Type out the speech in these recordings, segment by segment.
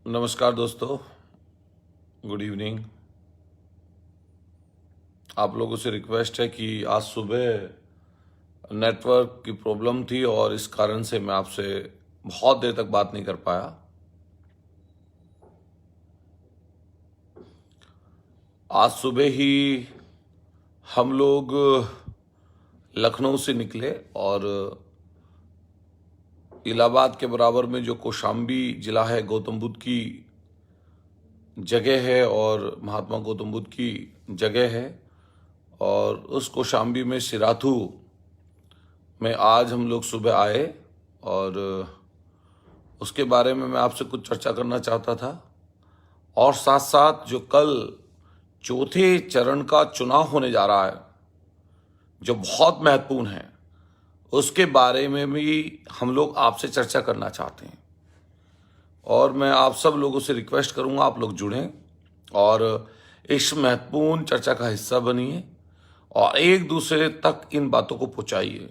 नमस्कार दोस्तों, good evening. आप लोगों से रिक्वेस्ट है कि आज सुबह नेटवर्क की प्रॉब्लम थी और इस कारण से मैं आपसे बहुत देर तक बात नहीं कर पाया। आज सुबह ही हम लोग लखनऊ से निकले और इलाहाबाद के बराबर में जो कौशाम्बी जिला है, गौतम बुद्ध की जगह है और महात्मा गौतम बुद्ध की जगह है, और उस कौशाम्बी में सिराथू में आज हम लोग सुबह आए और उसके बारे में मैं आपसे कुछ चर्चा करना चाहता था। और साथ साथ जो कल चौथे चरण का चुनाव होने जा रहा है, जो बहुत महत्वपूर्ण है, उसके बारे में भी हम लोग आपसे चर्चा करना चाहते हैं। और मैं आप सब लोगों से रिक्वेस्ट करूंगा, आप लोग जुड़ें और इस महत्वपूर्ण चर्चा का हिस्सा बनिए और एक दूसरे तक इन बातों को पहुंचाइए।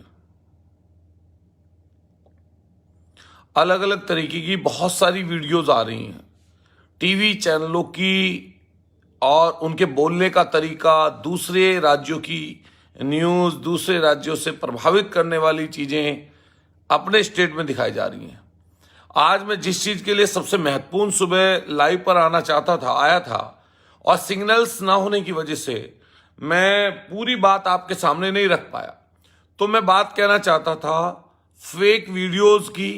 अलग अलग तरीके की बहुत सारी वीडियोस आ रही हैं टीवी चैनलों की, और उनके बोलने का तरीका, दूसरे राज्यों की न्यूज़, दूसरे राज्यों से प्रभावित करने वाली चीज़ें अपने स्टेट में दिखाई जा रही हैं। आज मैं जिस चीज़ के लिए सबसे महत्वपूर्ण सुबह लाइव पर आना चाहता था, आया था, और सिग्नल्स ना होने की वजह से मैं पूरी बात आपके सामने नहीं रख पाया। तो मैं बात कहना चाहता था फेक वीडियोस की,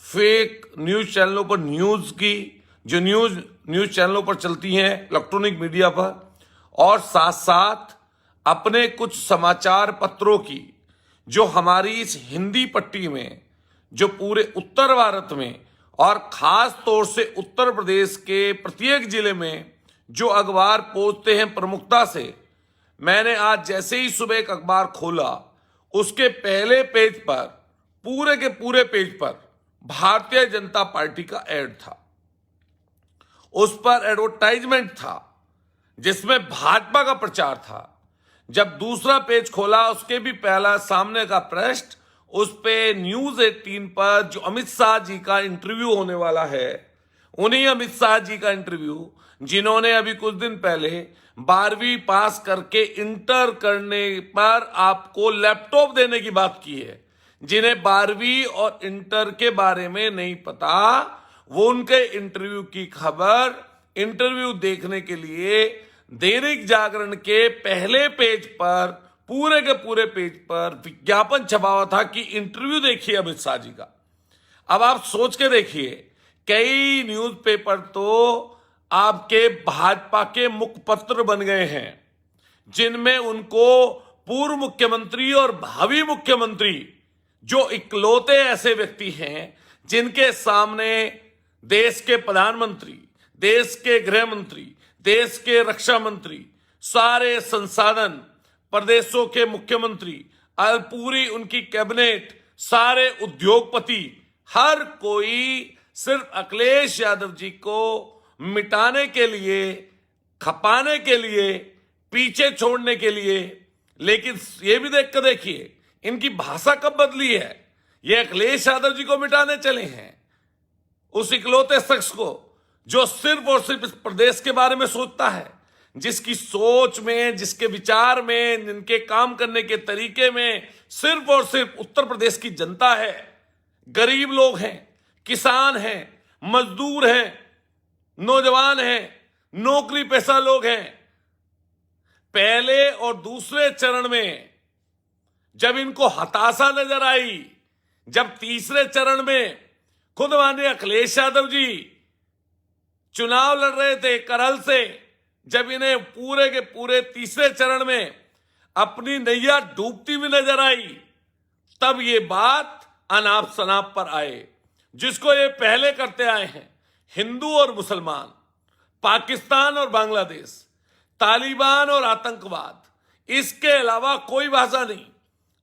फेक न्यूज़ चैनलों पर न्यूज़ की, जो न्यूज़ चैनलों पर चलती हैं इलेक्ट्रॉनिक मीडिया पर, और साथ साथ अपने कुछ समाचार पत्रों की, जो हमारी इस हिंदी पट्टी में, जो पूरे उत्तर भारत में और खास तौर से उत्तर प्रदेश के प्रत्येक जिले में जो अखबार पहुंचते हैं प्रमुखता से। मैंने आज जैसे ही सुबह एक अखबार खोला, उसके पहले पेज पर, पूरे के पूरे पेज पर भारतीय जनता पार्टी का एड था। उस पर एडवर्टाइजमेंट था जिसमें भाजपा का प्रचार था। जब दूसरा पेज खोला, उसके भी पहला सामने का पृष्ठ, उस पे न्यूज 18 पर जो अमित शाह जी का इंटरव्यू होने वाला है, उन्हीं अमित शाह जी का इंटरव्यू जिन्होंने अभी कुछ दिन पहले 12वीं पास करके इंटर करने पर आपको लैपटॉप देने की बात की है। जिन्हें 12वीं और इंटर के बारे में नहीं पता, वो उनके इंटरव्यू की खबर इंटरव्यू देखने के लिए दैनिक जागरण के पहले पेज पर, पूरे के पूरे पेज पर विज्ञापन छपा हुआ था कि इंटरव्यू देखिए अमित शाह जी का। अब आप सोच के देखिए, कई न्यूज़पेपर तो आपके भाजपा के मुखपत्र बन गए हैं, जिनमें उनको पूर्व मुख्यमंत्री और भावी मुख्यमंत्री, जो इकलौते ऐसे व्यक्ति हैं जिनके सामने देश के प्रधानमंत्री, देश के गृह मंत्री, देश के रक्षा मंत्री, सारे संसाधन, प्रदेशों के मुख्यमंत्री, पूरी उनकी कैबिनेट, सारे उद्योगपति, हर कोई सिर्फ अखिलेश यादव जी को मिटाने के लिए, खपाने के लिए, पीछे छोड़ने के लिए। लेकिन ये भी देख कर देखिए, इनकी भाषा कब बदली है। ये अखिलेश यादव जी को मिटाने चले हैं, उस इकलौते शख्स को जो सिर्फ और सिर्फ इस प्रदेश के बारे में सोचता है, जिसकी सोच में, जिसके विचार में, जिनके काम करने के तरीके में सिर्फ और सिर्फ उत्तर प्रदेश की जनता है, गरीब लोग हैं, किसान हैं, मजदूर हैं, नौजवान हैं, नौकरी पेशा लोग हैं। पहले और दूसरे चरण में जब इनको हताशा नजर आई, जब तीसरे चरण में खुद माननीय अखिलेश यादव जी चुनाव लड़ रहे थे करहल से, जब इन्हें पूरे के पूरे तीसरे चरण में अपनी नैया डूबती हुई नजर आई, तब ये बात अनाप शनाप पर आए, जिसको ये पहले करते आए हैं हिंदू और मुसलमान, पाकिस्तान और बांग्लादेश, तालिबान और आतंकवाद, इसके अलावा कोई भाषा नहीं।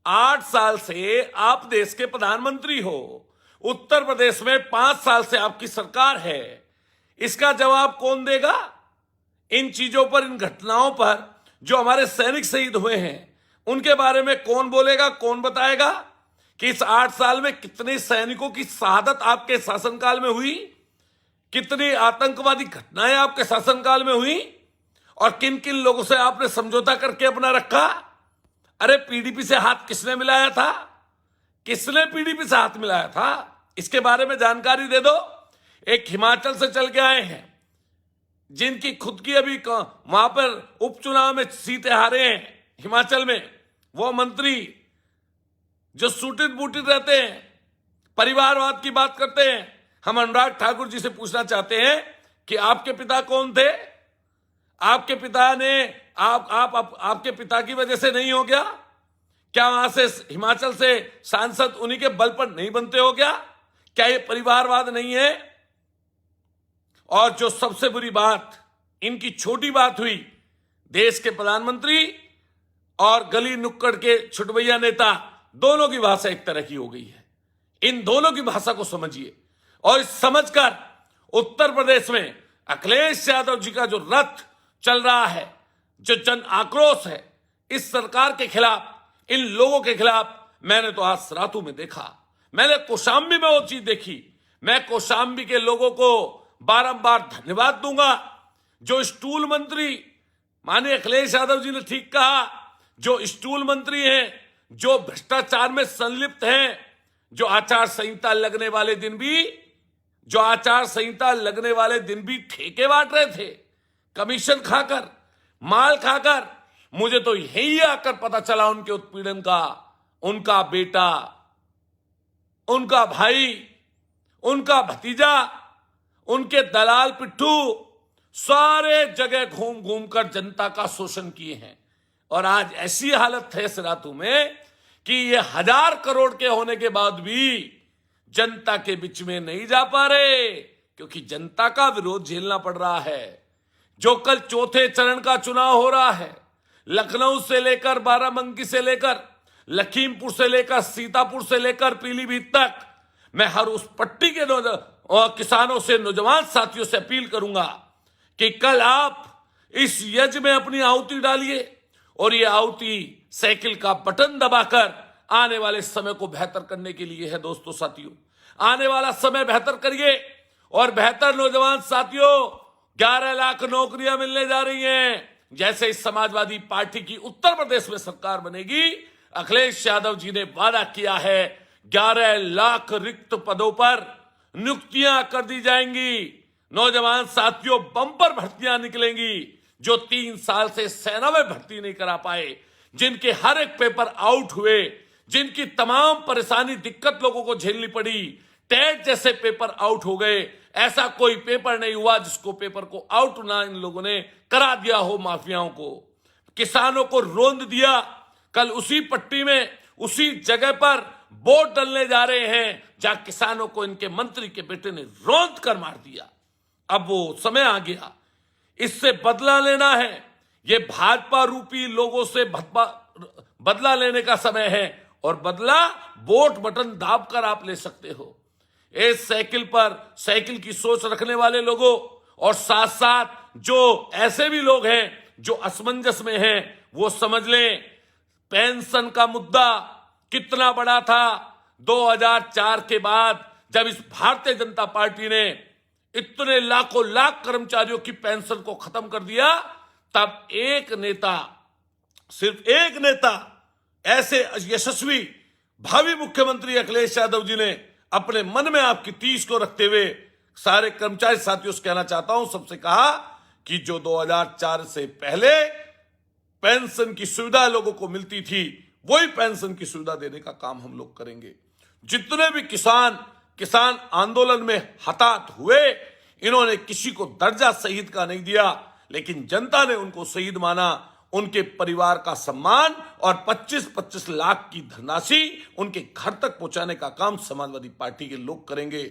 8 साल से आप देश के प्रधानमंत्री हो, उत्तर प्रदेश में 5 साल से आपकी सरकार है। इसका जवाब कौन देगा? इन चीजों पर, इन घटनाओं पर, जो हमारे सैनिक शहीद हुए हैं, उनके बारे में कौन बोलेगा, कौन बताएगा कि इस 8 साल में कितने सैनिकों की शहादत आपके शासनकाल में हुई? कितनी आतंकवादी घटनाएं आपके शासनकाल में हुई और किन किन लोगों से आपने समझौता करके अपना रखा। अरे पीडीपी से हाथ किसने मिलाया था? किसने पीडीपी से हाथ मिलाया था, इसके बारे में जानकारी दे दो। एक हिमाचल से चल के आए हैं, जिनकी खुद की अभी वहां पर उपचुनाव में सीटें हारे हैं हिमाचल में, वो मंत्री जो सूटित बूटित रहते हैं, परिवारवाद की बात करते हैं। हम अनुराग ठाकुर जी से पूछना चाहते हैं कि आपके पिता कौन थे? आपके पिता ने आपके पिता की वजह से नहीं हो गया क्या? वहां से हिमाचल से सांसद उन्हीं के बल पर नहीं बनते हो गया? क्या ये परिवारवाद नहीं है? और जो सबसे बुरी बात, इनकी छोटी बात हुई, देश के प्रधानमंत्री और गली नुक्कड़ के छुटभैया नेता, दोनों की भाषा एक तरह की हो गई है। इन दोनों की भाषा को समझिए और समझकर उत्तर प्रदेश में अखिलेश यादव जी का जो रथ चल रहा है, जो जन आक्रोश है इस सरकार के खिलाफ, इन लोगों के खिलाफ, मैंने तो आज सरातू में देखा, मैंने कौशाम्बी में वो चीज देखी। मैं कौशाम्बी के लोगों को बारंबार धन्यवाद दूंगा। जो स्टूल मंत्री, माननीय अखिलेश यादव जी ने ठीक कहा, जो स्टूल मंत्री हैं, जो भ्रष्टाचार में संलिप्त हैं, जो आचार संहिता लगने वाले दिन भी ठेके बांट रहे थे, कमीशन खाकर, माल खाकर। मुझे तो यही आकर पता चला उनके उत्पीड़न का। उनका बेटा, उनका भाई, उनका भतीजा, उनके दलाल पिट्ठू सारे जगह घूम घूम कर जनता का शोषण किए हैं। और आज ऐसी हालत है सिरातू में कि ये 1000 करोड़ के होने के बाद भी जनता के बीच में नहीं जा पा रहे, क्योंकि जनता का विरोध झेलना पड़ रहा है। जो कल चौथे चरण का चुनाव हो रहा है, लखनऊ से लेकर बाराबंकी से लेकर लखीमपुर से लेकर सीतापुर से लेकर पीलीभीत तक, मैं हर उस पट्टी के किसानों से, नौजवान साथियों से अपील करूंगा कि कल आप इस यज्ञ में अपनी आहुति डालिए और ये आहुति साइकिल का बटन दबाकर आने वाले समय को बेहतर करने के लिए है। दोस्तों साथियों, आने वाला समय बेहतर करिए और बेहतर नौजवान साथियों, 11 लाख नौकरियां मिलने जा रही हैं। जैसे इस समाजवादी पार्टी की उत्तर प्रदेश में सरकार बनेगी, अखिलेश यादव जी ने वादा किया है 11 लाख रिक्त पदों पर नियुक्तियां कर दी जाएंगी। नौजवान साथियों, बम्पर भर्तियां निकलेंगी। जो 3 साल से सेना में भर्ती नहीं करा पाए, जिनके हर एक पेपर आउट हुए, जिनकी तमाम परेशानी दिक्कत लोगों को झेलनी पड़ी, टेट जैसे पेपर आउट हो गए, ऐसा कोई पेपर नहीं हुआ जिसको पेपर को आउट ना इन लोगों ने करा दिया हो माफियाओं को। किसानों को रोंद दिया। कल उसी पट्टी में, उसी जगह पर वोट डालने जा रहे हैं जहां किसानों को इनके मंत्री के बेटे ने रोंद कर मार दिया। अब वो समय आ गया, इससे बदला लेना है। ये भाजपा रूपी लोगों से बदला लेने का समय है और बदला वोट बटन दाबकर आप ले सकते हो। इस साइकिल की सोच रखने वाले लोगों और साथ साथ जो ऐसे भी लोग हैं जो असमंजस में हैं, वो समझ लें पेंशन का मुद्दा कितना बड़ा था। 2004 के बाद जब इस भारतीय जनता पार्टी ने इतने लाखों लाख कर्मचारियों की पेंशन को खत्म कर दिया, तब एक नेता, सिर्फ एक नेता, ऐसे यशस्वी भावी मुख्यमंत्री अखिलेश यादव जी ने अपने मन में आपकी 30 को रखते हुए सारे कर्मचारी साथियों से कहना चाहता हूं, सबसे कहा कि जो 2004 से पहले पेंशन की सुविधा लोगों को मिलती थी, वही पेंशन की सुविधा देने का काम हम लोग करेंगे। जितने भी किसान आंदोलन में हताहत हुए, इन्होंने किसी को दर्जा शहीद का नहीं दिया, लेकिन जनता ने उनको शहीद माना। उनके परिवार का सम्मान और 25-25 लाख की धनराशि उनके घर तक पहुंचाने का काम समाजवादी पार्टी के लोग करेंगे।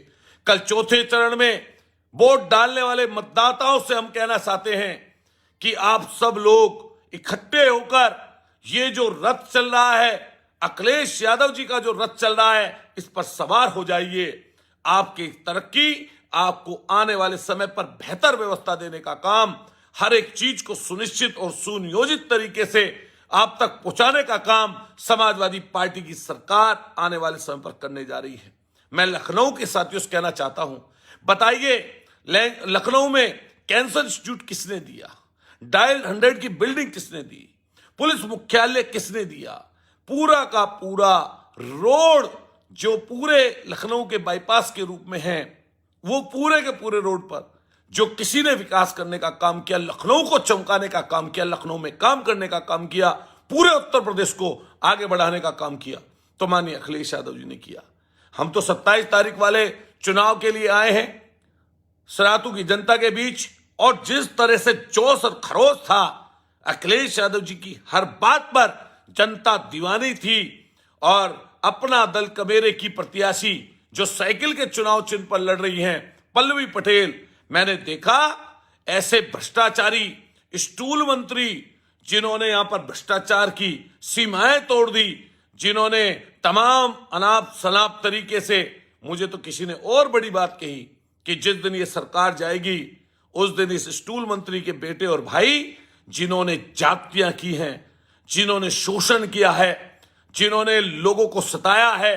कल चौथे चरण में वोट डालने वाले मतदाताओं से हम कहना चाहते हैं कि आप सब लोग इकट्ठे होकर ये जो रथ चल रहा है, अखिलेश यादव जी का जो रथ चल रहा है, इस पर सवार हो जाइए। आपकी तरक्की, आपको आने वाले समय पर बेहतर व्यवस्था देने का काम, हर एक चीज को सुनिश्चित और सुनियोजित तरीके से आप तक पहुंचाने का काम समाजवादी पार्टी की सरकार आने वाले समय पर करने जा रही है। मैं लखनऊ के साथियों से कहना चाहता हूं, बताइए लखनऊ में कैंसर इंस्टीट्यूट किसने दिया? डायल 100 की बिल्डिंग किसने दी? पुलिस मुख्यालय किसने दिया? पूरा का पूरा रोड जो पूरे लखनऊ के बाईपास के रूप में है, वो पूरे के पूरे रोड पर जो किसी ने विकास करने का काम किया, लखनऊ को चमकाने का काम किया, लखनऊ में काम करने का काम किया, पूरे उत्तर प्रदेश को आगे बढ़ाने का काम किया, तो माननीय अखिलेश यादव जी ने किया। हम तो 27 तारीख वाले चुनाव के लिए आए हैं सरातू की जनता के बीच, और जिस तरह से जोश और खरोश था, अखिलेश यादव जी की हर बात पर जनता दीवानी थी। और अपना दल कबेरे की प्रत्याशी जो साइकिल के चुनाव चिन्ह पर लड़ रही हैं, पल्लवी पटेल, मैंने देखा ऐसे भ्रष्टाचारी स्टूल मंत्री जिन्होंने यहां पर भ्रष्टाचार की सीमाएं तोड़ दी, जिन्होंने तमाम अनाप शनाप तरीके से, मुझे तो किसी ने और बड़ी बात कही कि जिस दिन ये सरकार जाएगी उस दिन इस स्टूल मंत्री के बेटे और भाई, जिन्होंने जातियां की हैं, जिन्होंने शोषण किया है, जिन्होंने लोगों को सताया है,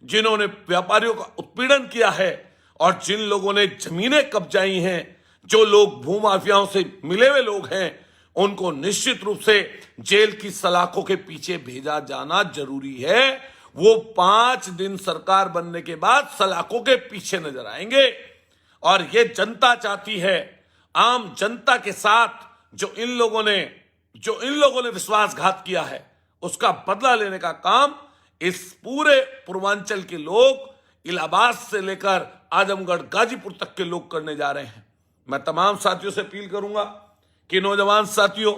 जिन्होंने व्यापारियों का उत्पीड़न किया है, और जिन लोगों ने जमीनें कब्जाई हैं, जो लोग भूमाफियाओं से मिले हुए लोग हैं, उनको निश्चित रूप से जेल की सलाखों के पीछे भेजा जाना जरूरी है। वो 5 दिन सरकार बनने के बाद सलाखों के पीछे नजर आएंगे। और ये जनता चाहती है, आम जनता के साथ जो इन लोगों ने विश्वासघात किया है, उसका बदला लेने का काम इस पूरे पूर्वांचल के लोग, इलाहाबाद से लेकर आजमगढ़ गाजीपुर तक के लोग करने जा रहे हैं। मैं तमाम साथियों से अपील करूंगा कि नौजवान साथियों,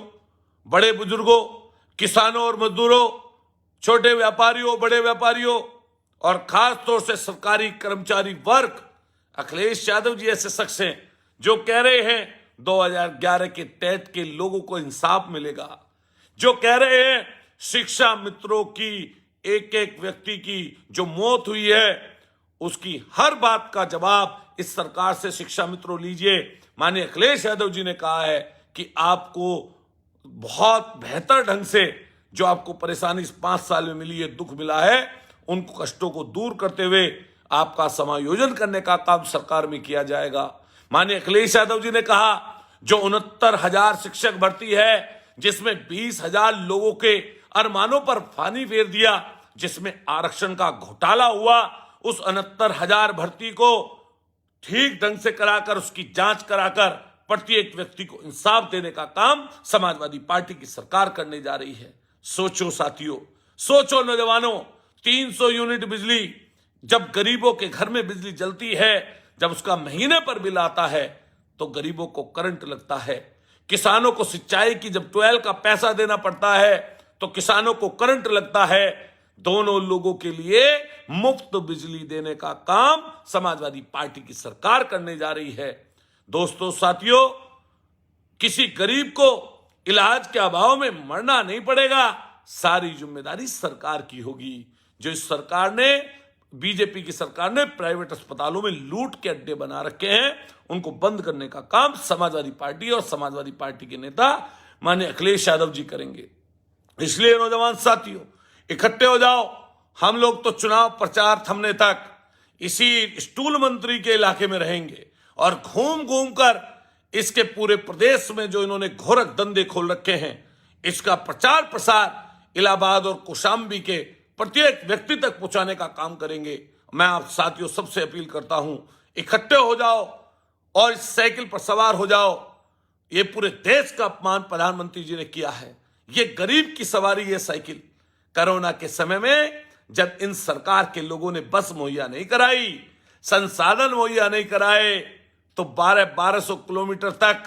बड़े बुजुर्गों, किसानों और मजदूरों, छोटे व्यापारियों, बड़े व्यापारियों, और खास तौर से सरकारी कर्मचारी वर्ग, अखिलेश यादव जी ऐसे शख्स हैं जो कह रहे हैं 2011 के टेट के लोगों को इंसाफ मिलेगा, जो कह रहे हैं शिक्षा मित्रों की एक एक व्यक्ति की जो मौत हुई है, उसकी हर बात का जवाब इस सरकार से शिक्षा मित्रों लीजिए। माननीय अखिलेश यादव जी ने कहा है कि आपको बहुत बेहतर ढंग से जो आपको परेशानी इस 5 साल में मिली है, दुख मिला है, उनको कष्टों को दूर करते हुए आपका समायोजन करने का काम सरकार में किया जाएगा। माननीय अखिलेश यादव जी ने कहा जो 69,000 शिक्षक भर्ती है, जिसमें 20,000 लोगों के अरमानों पर पानी फेर दिया, जिसमें आरक्षण का घोटाला हुआ, उस 69,000 भर्ती को ठीक ढंग से कराकर, उसकी जांच कराकर प्रत्येक व्यक्ति को इंसाफ देने का काम समाजवादी पार्टी की सरकार करने जा रही है। सोचो साथियों, सोचो नौजवानों, 300 यूनिट बिजली, जब गरीबों के घर में बिजली जलती है, जब उसका महीने पर बिल आता है, तो गरीबों को करंट लगता है। किसानों को सिंचाई की जब ट्यूबवेल का पैसा देना पड़ता है, तो किसानों को करंट लगता है। दोनों लोगों के लिए मुफ्त बिजली देने का काम समाजवादी पार्टी की सरकार करने जा रही है। दोस्तों साथियों, किसी गरीब को इलाज के अभाव में मरना नहीं पड़ेगा, सारी जिम्मेदारी सरकार की होगी। जो इस सरकार ने, बीजेपी की सरकार ने प्राइवेट अस्पतालों में लूट के अड्डे बना रखे हैं, उनको बंद करने का काम समाजवादी पार्टी और समाजवादी पार्टी के नेता माननीय अखिलेश यादव जी करेंगे। इसलिए नौजवान साथियों, इकट्ठे हो जाओ। हम लोग तो चुनाव प्रचार थमने तक इसी स्टूल मंत्री के इलाके में रहेंगे और घूम घूम कर इसके पूरे प्रदेश में जो इन्होंने घोरक धंधे खोल रखे हैं, इसका प्रचार प्रसार इलाहाबाद और कौशाम्बी के प्रत्येक व्यक्ति तक पहुंचाने का काम करेंगे। मैं आप साथियों सबसे अपील करता हूं, इकट्ठे हो जाओ और इस साइकिल पर सवार हो जाओ। ये पूरे देश का अपमान प्रधानमंत्री जी ने किया है। ये गरीब की सवारी, ये साइकिल कोरोना के समय में जब इन सरकार के लोगों ने बस मुहैया नहीं कराई, संसाधन मुहैया नहीं कराए, तो 1200 किलोमीटर तक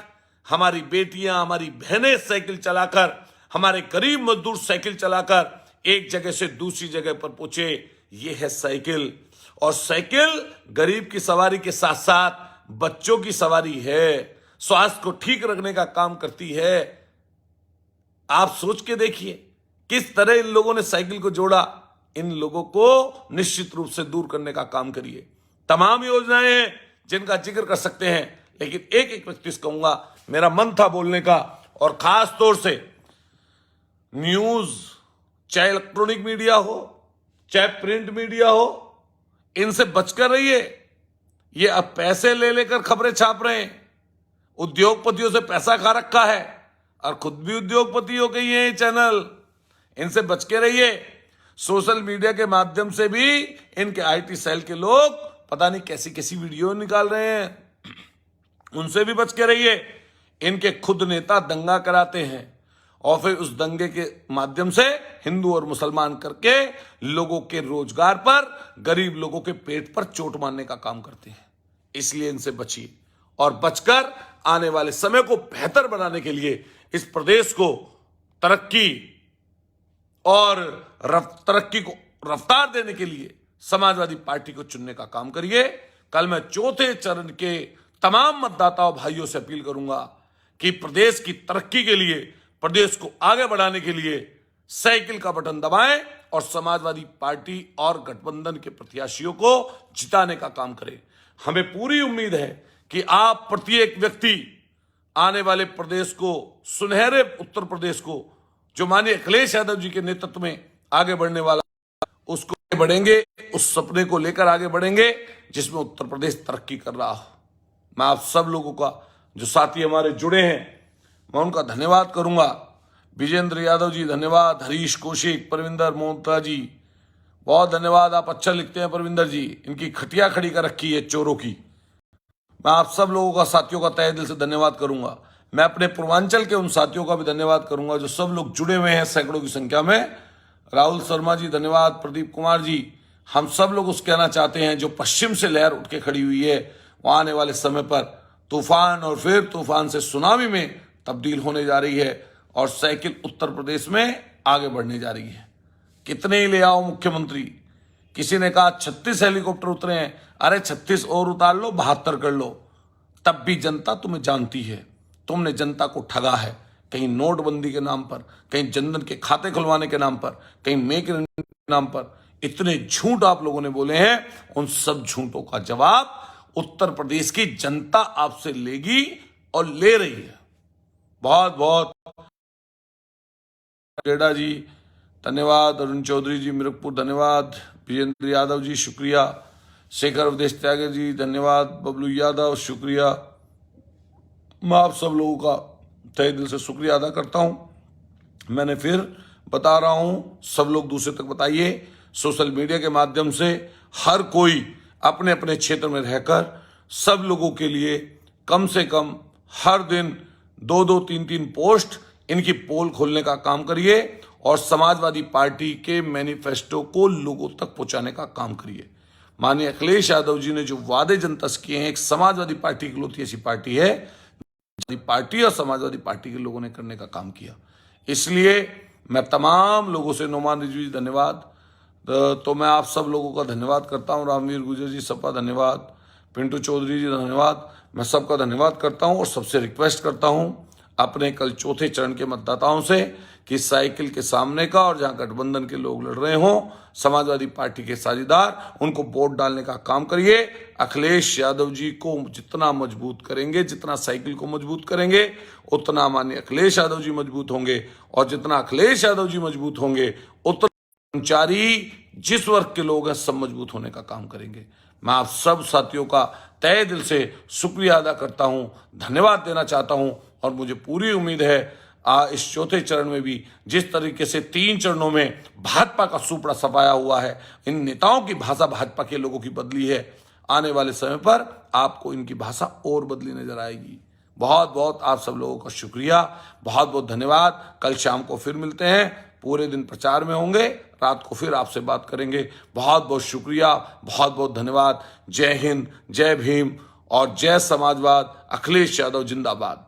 हमारी बेटियां, हमारी बहनें साइकिल चलाकर, हमारे गरीब मजदूर साइकिल चलाकर एक जगह से दूसरी जगह पर पहुंचे। ये है साइकिल। और साइकिल गरीब की सवारी के साथ साथ बच्चों की सवारी है, स्वास्थ्य को ठीक रखने का काम करती है। आप सोच के देखिए किस तरह इन लोगों ने साइकिल को जोड़ा। इन लोगों को निश्चित रूप से दूर करने का काम करिए। तमाम योजनाएं हैं जिनका जिक्र कर सकते हैं, लेकिन एक एक व्यक्ति से कहूंगा, मेरा मन था बोलने का, और खास तौर से न्यूज, चाहे इलेक्ट्रॉनिक मीडिया हो, चाहे प्रिंट मीडिया हो, इनसे बचकर रहिए। ये अब पैसे ले लेकर खबरें छाप रहे हैं, उद्योगपतियों से पैसा खा रखा है और खुद भी उद्योगपति हो गई है ये चैनल। इनसे बच के रहिए। सोशल मीडिया के माध्यम से भी इनके आईटी सेल के लोग पता नहीं कैसी कैसी वीडियो निकाल रहे हैं, उनसे भी बच के रहिए। इनके खुद नेता दंगा कराते हैं और फिर उस दंगे के माध्यम से हिंदू और मुसलमान करके लोगों के रोजगार पर, गरीब लोगों के पेट पर चोट मारने का काम करते हैं। इसलिए इनसे बचिए और बचकर आने वाले समय को बेहतर बनाने के लिए इस प्रदेश को तरक्की और तरक्की को रफ्तार देने के लिए समाजवादी पार्टी को चुनने का काम करिए। कल मैं चौथे चरण के तमाम मतदाताओं भाइयों से अपील करूंगा कि प्रदेश की तरक्की के लिए, प्रदेश को आगे बढ़ाने के लिए साइकिल का बटन दबाएं और समाजवादी पार्टी और गठबंधन के प्रत्याशियों को जिताने का काम करें। हमें पूरी उम्मीद है कि आप प्रत्येक व्यक्ति आने वाले प्रदेश को, सुनहरे उत्तर प्रदेश को, जो माननीय अखिलेश यादव जी के नेतृत्व में आगे बढ़ने वाला, उसको आगे बढ़ेंगे, उस सपने को लेकर आगे बढ़ेंगे जिसमें उत्तर प्रदेश तरक्की कर रहा हो। मैं आप सब लोगों का, जो साथी हमारे जुड़े हैं, मैं उनका धन्यवाद करूंगा। विजेंद्र यादव जी धन्यवाद, हरीश कौशिक, परविंदर मोहता जी बहुत धन्यवाद, आप अच्छा लिखते हैं परविंदर जी। इनकी खटिया खड़ी कर रखी है चोरों की। मैं आप सब लोगों का, साथियों का तहे दिल से धन्यवाद करूंगा। मैं अपने पूर्वांचल के उन साथियों का भी धन्यवाद करूंगा जो सब लोग जुड़े हुए हैं सैकड़ों की संख्या में। राहुल शर्मा जी धन्यवाद, प्रदीप कुमार जी। हम सब लोग उस कहना चाहते हैं जो पश्चिम से लहर उठ के खड़ी हुई है, वो आने वाले समय पर तूफान और फिर तूफान से सुनामी में तब्दील होने जा रही है और साइकिल उत्तर प्रदेश में आगे बढ़ने जा रही है। कितने ही ले आओ मुख्यमंत्री। किसी ने कहा 36 हेलीकॉप्टर उतरे हैं, अरे 36 और उतार लो, 72 कर लो, तब भी जनता तुम्हें जानती है। तुमने जनता को ठगा है, कहीं नोटबंदी के नाम पर, कहीं जनधन के खाते खुलवाने के नाम पर, कहीं मेक इन इंडिया के नाम पर। इतने झूठ आप लोगों ने बोले हैं, उन सब झूठों का जवाब उत्तर प्रदेश की जनता आपसे लेगी और ले रही है। बहुत बहुत डेडा जी धन्यवाद, अरुण चौधरी जी मिरकपुर धन्यवाद, विजेंद्र यादव जी शुक्रिया, शेखर अवधेश त्यागी जी धन्यवाद, बबलू यादव शुक्रिया। मैं आप सब लोगों का तहे दिल से शुक्रिया अदा करता हूं। मैंने फिर बता रहा हूं, सब लोग दूसरे तक बताइए। सोशल मीडिया के माध्यम से हर कोई अपने अपने क्षेत्र में रहकर सब लोगों के लिए कम से कम हर दिन 2-2, 3-3 पोस्ट, इनकी पोल खोलने का काम करिए और समाजवादी पार्टी के मैनिफेस्टो को लोगों तक पहुंचाने का काम करिए। माननीय अखिलेश यादव जी ने जो वादे जनता से किए हैं, एक समाजवादी पार्टी इकलौती ऐसी पार्टी है, पार्टी और समाजवादी पार्टी के लोगों ने करने का काम किया। इसलिए मैं तमाम लोगों से, नोमान रिजवी जी धन्यवाद, तो मैं आप सब लोगों का धन्यवाद करता हूं। रामवीर गुजर जी सपा धन्यवाद, पिंटू चौधरी जी धन्यवाद। मैं सबका धन्यवाद करता हूं और सबसे रिक्वेस्ट करता हूं अपने कल चौथे चरण के मतदाताओं से कि साइकिल के सामने का और जहां गठबंधन के लोग लड़ रहे हों, समाजवादी पार्टी के साझेदार, उनको वोट डालने का काम करिए। अखिलेश यादव जी को जितना मजबूत करेंगे, जितना साइकिल को मजबूत करेंगे, उतना माननीय अखिलेश यादव जी मजबूत होंगे और जितना अखिलेश यादव जी मजबूत होंगे, उतना कर्मचारी, जिस वर्ग के लोग हैं, सब मजबूत होने का काम करेंगे। मैं आप सब साथियों का तहे दिल से शुक्रिया अदा करता हूं, धन्यवाद देना चाहता हूं और मुझे पूरी उम्मीद है इस चौथे चरण में भी जिस तरीके से 3 चरणों में भाजपा का सुपड़ा सफाया हुआ है, इन नेताओं की भाषा भाजपा के लोगों की बदली है, आने वाले समय पर आपको इनकी भाषा और बदली नजर आएगी। बहुत बहुत आप सब लोगों का शुक्रिया, बहुत बहुत धन्यवाद। कल शाम को फिर मिलते हैं, पूरे दिन प्रचार में होंगे, रात को फिर आपसे बात करेंगे। बहुत बहुत शुक्रिया, बहुत बहुत धन्यवाद। जय हिंद, जय भीम और जय समाजवाद। अखिलेश यादव जिंदाबाद।